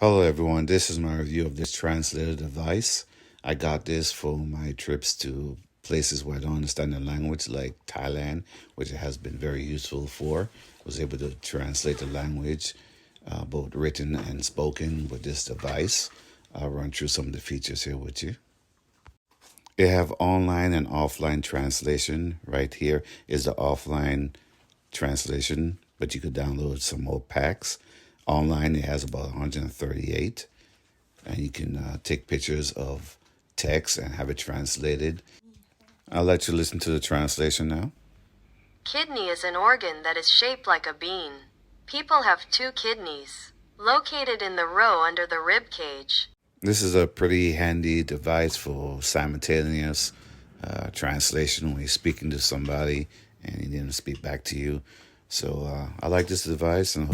Hello everyone, this is my review of this translator device. I got this for my trips to places where I don't understand the language, like Thailand, which it has been very useful for. I was able to translate the language, both written and spoken, with this device. I'll run through some of the features here with you. They have online and offline translation. Right here is the offline translation, but you could download some more packs. Online, it has about 138, and you can take pictures of text and have it translated. I'll let you listen to the translation now. Kidney is an organ that is shaped like a bean. People have two kidneys, located in the row under the rib cage. This is a pretty handy device for simultaneous translation when you're speaking to somebody and he didn't speak back to you. So I like this device and